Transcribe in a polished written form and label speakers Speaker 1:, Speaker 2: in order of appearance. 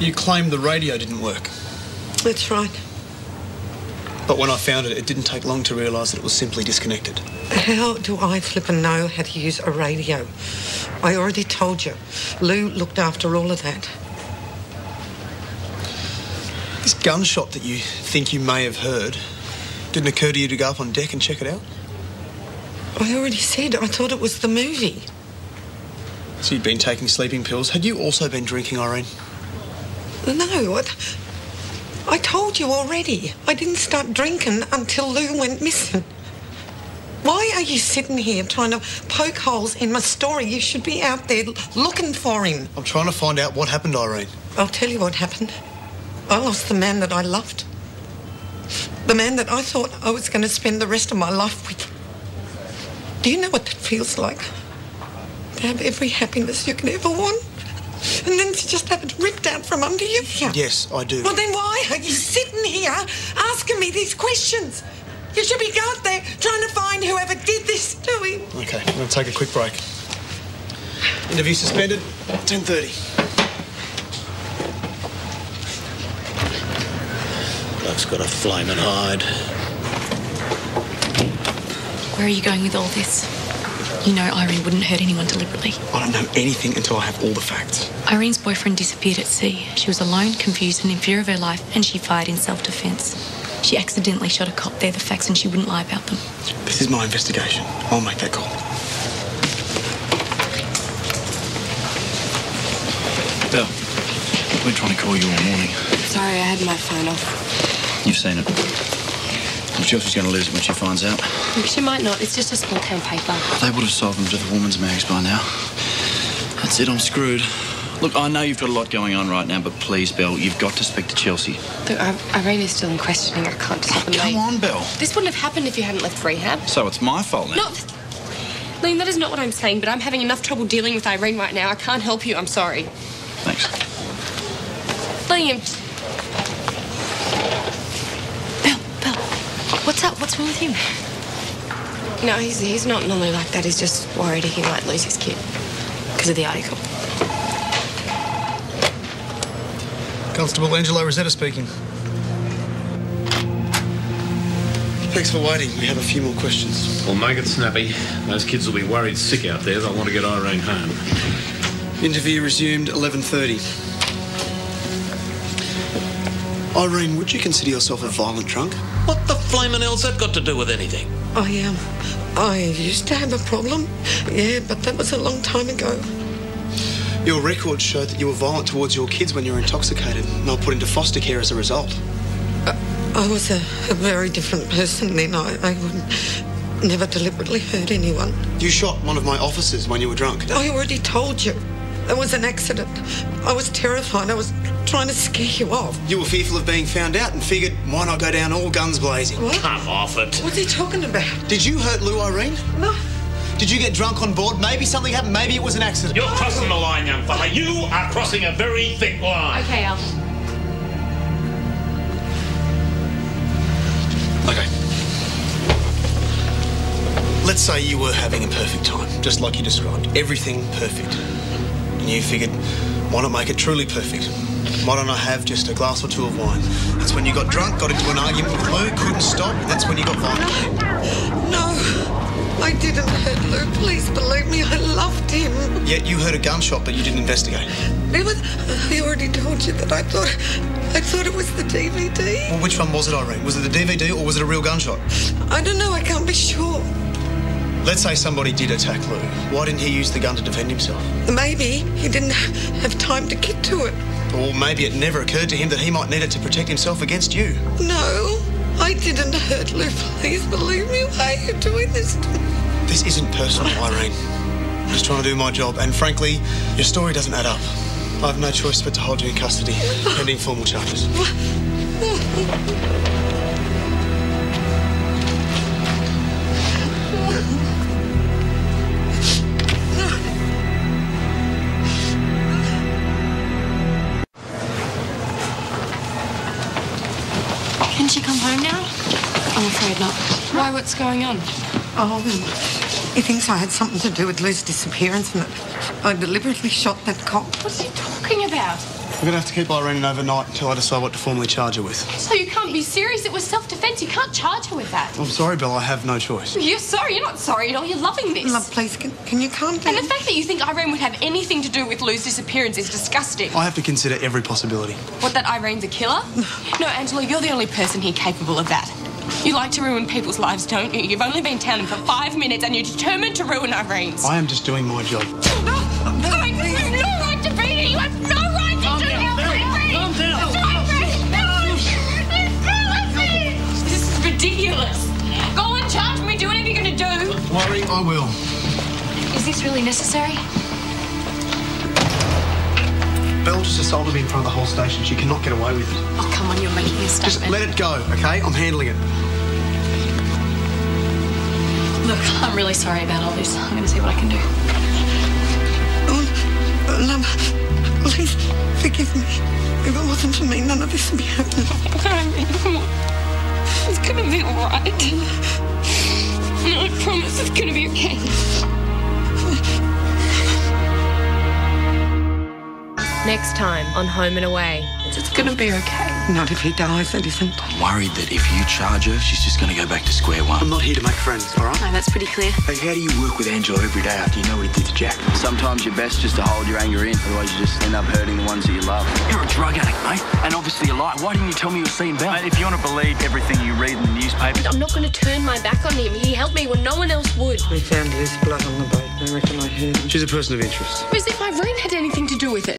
Speaker 1: You claimed the radio didn't work.
Speaker 2: That's right.
Speaker 1: But when I found it, it didn't take long to realise that it was simply disconnected.
Speaker 2: How do I flippin' know how to use a radio? I already told you. Lou looked after all of that.
Speaker 1: This gunshot that you think you may have heard, didn't occur to you to go up on deck and check it out?
Speaker 2: I already said I thought it was the movie.
Speaker 1: So you'd been taking sleeping pills. Had you also been drinking, Irene?
Speaker 2: No, I told you already. I didn't start drinking until Lou went missing. Why are you sitting here trying to poke holes in my story? You should be out there looking for him.
Speaker 1: I'm trying to find out what happened, Irene.
Speaker 2: I'll tell you what happened. I lost the man that I loved. The man that I thought I was going to spend the rest of my life with. Do you know what that feels like? To have every happiness you can ever want, and then to just have it ripped out from under you.
Speaker 1: Yes, I do.
Speaker 2: Well, then why are you sitting here asking me these questions? You should be out there trying to find whoever did this to him.
Speaker 1: OK, I'm going to take a quick break. Interview suspended, 10:30.
Speaker 3: Bloke's got a flaming hide.
Speaker 4: Where are you going with all this? You know Irene wouldn't hurt anyone deliberately.
Speaker 1: I don't know anything until I have all the facts.
Speaker 4: Irene's boyfriend disappeared at sea. She was alone, confused and in fear of her life, and she fired in self-defence. She accidentally shot a cop. They're the facts and she wouldn't lie about them.
Speaker 1: This is my investigation. I'll make that call.
Speaker 5: Belle, we're trying to call you all morning.
Speaker 6: Sorry, I had my phone off.
Speaker 5: You've seen it. I'm sure she's going to lose it when she finds out.
Speaker 6: She might not. It's just a small town paper.
Speaker 5: They would have sold them to the woman's mags by now. That's it, I'm screwed. Look, I know you've got a lot going on right now, but please, Belle, you've got to speak to Chelsea.
Speaker 6: Look, Irene is still in questioning. I can't just have them.
Speaker 5: Come on, Belle.
Speaker 6: This wouldn't have happened if you hadn't left rehab.
Speaker 5: So it's my fault now?
Speaker 6: No, Liam, that is not what I'm saying, but I'm having enough trouble dealing with Irene right now. I can't help you. I'm sorry.
Speaker 5: Thanks.
Speaker 6: Liam.
Speaker 4: Belle, what's up? What's wrong with him?
Speaker 6: No, he's not normally like that. He's just worried he might lose his kid because of the article.
Speaker 1: Constable Angelo Rosetta speaking. Thanks for waiting. We have a few more questions.
Speaker 3: Well, make it snappy. Those kids will be worried sick out there. They'll want to get Irene home.
Speaker 1: Interview resumed 11:30. Irene, would you consider yourself a violent drunk?
Speaker 3: What the flaming hell's that got to do with anything?
Speaker 2: I used to have a problem. Yeah, but that was a long time ago.
Speaker 1: Your records showed that you were violent towards your kids when you were intoxicated and they were put into foster care as a result.
Speaker 2: I was a very different person then. I would never deliberately hurt anyone.
Speaker 1: You shot one of my officers when you were drunk.
Speaker 2: I already told you. It was an accident. I was terrified. I was trying to scare you off.
Speaker 1: You were fearful of being found out and figured, why not go down all guns blazing?
Speaker 2: What?
Speaker 3: Come off it.
Speaker 2: What's he talking about?
Speaker 1: Did you hurt Lou, Irene?
Speaker 2: No.
Speaker 1: Did you get drunk on board? Maybe something happened. Maybe it was an accident.
Speaker 3: You're crossing the line, young fella. You are crossing a very thick line.
Speaker 6: Okay, Al.
Speaker 1: Okay. Let's say you were having a perfect time, just like you described. Everything perfect. And you figured, why not make it truly perfect? Why don't I have just a glass or two of wine? That's when you got drunk, got into an argument with Lou, couldn't stop, and that's when you got violent.
Speaker 2: No, I didn't hurt Lou. Please believe me, I loved him.
Speaker 1: Yet you heard a gunshot, but you didn't investigate.
Speaker 2: I already told you that I thought it was the DVD.
Speaker 1: Well, which one was it, Irene? Was it the DVD or was it a real gunshot?
Speaker 2: I don't know, I can't be sure.
Speaker 1: Let's say somebody did attack Lou. Why didn't he use the gun to defend himself?
Speaker 2: Maybe he didn't have time to get to it.
Speaker 1: Or maybe it never occurred to him that he might need it to protect himself against you.
Speaker 2: No, I didn't hurt Lou. Please believe me. Why are you doing this to me?
Speaker 1: This isn't personal, Irene. I'm just trying to do my job. And frankly, your story doesn't add up. I have no choice but to hold you in custody, pending formal charges.
Speaker 4: Can she come home now?
Speaker 6: I'm afraid not. Why? What's going on?
Speaker 2: Oh, he thinks I had something to do with Lou's disappearance and that I deliberately shot that cop.
Speaker 6: What's he talking about?
Speaker 1: We're going to have to keep Irene in overnight until I decide what to formally charge her with.
Speaker 6: So you can't be serious. It was self-defence. You can't charge her with that.
Speaker 1: I'm sorry, Belle. I have no choice.
Speaker 6: You're sorry. You're not sorry at all. You're loving this.
Speaker 2: Love, please, can you calm down?
Speaker 6: And the fact that you think Irene would have anything to do with Lou's disappearance is disgusting.
Speaker 1: I have to consider every possibility.
Speaker 6: What, that Irene's a killer? No, Angelo, you're the only person here capable of that. You like to ruin people's lives, don't you? You've only been telling for 5 minutes and you're determined to ruin Irene's.
Speaker 1: I am just doing my job.
Speaker 6: No, you have no right to be here. You have no right to do this.
Speaker 3: Calm down.
Speaker 6: This is ridiculous. Go on, charge me. Do whatever you're going to do.
Speaker 1: Worry, I will.
Speaker 4: Is this really necessary?
Speaker 1: Belle just assaulted me in front of the whole station. She cannot get away with it.
Speaker 4: Oh, come on, you're making a statement.
Speaker 1: Just let it go, okay? I'm handling it.
Speaker 4: Look, I'm really sorry about all this. I'm going to see what I can do.
Speaker 2: Oh, love, please forgive me. If it wasn't for me, none of this would be happening.
Speaker 6: Come on. It's going to be all right. No, I promise it's going to be okay.
Speaker 7: Next time on Home and Away.
Speaker 2: It's going to be okay. Not if he dies, Edison.
Speaker 5: I'm worried that if you charge her, she's just going to go back to square one.
Speaker 1: I'm not here to make friends, all right?
Speaker 4: No, that's pretty clear.
Speaker 5: Hey, how do you work with Angelo every day after you know what he did to Jack? Sometimes you're best just to hold your anger in, otherwise you just end up hurting the ones that you love. You're a drug addict, mate, and obviously a liar. Why didn't you tell me you were seeing Belle? Mate, if you want to believe everything you read in the newspapers...
Speaker 7: I'm not going to turn my back on him. He helped me when no one else would.
Speaker 2: We found his blood on the boat. I reckon I heard him.
Speaker 1: She's a person of interest.
Speaker 6: As if Irene had anything to do with it.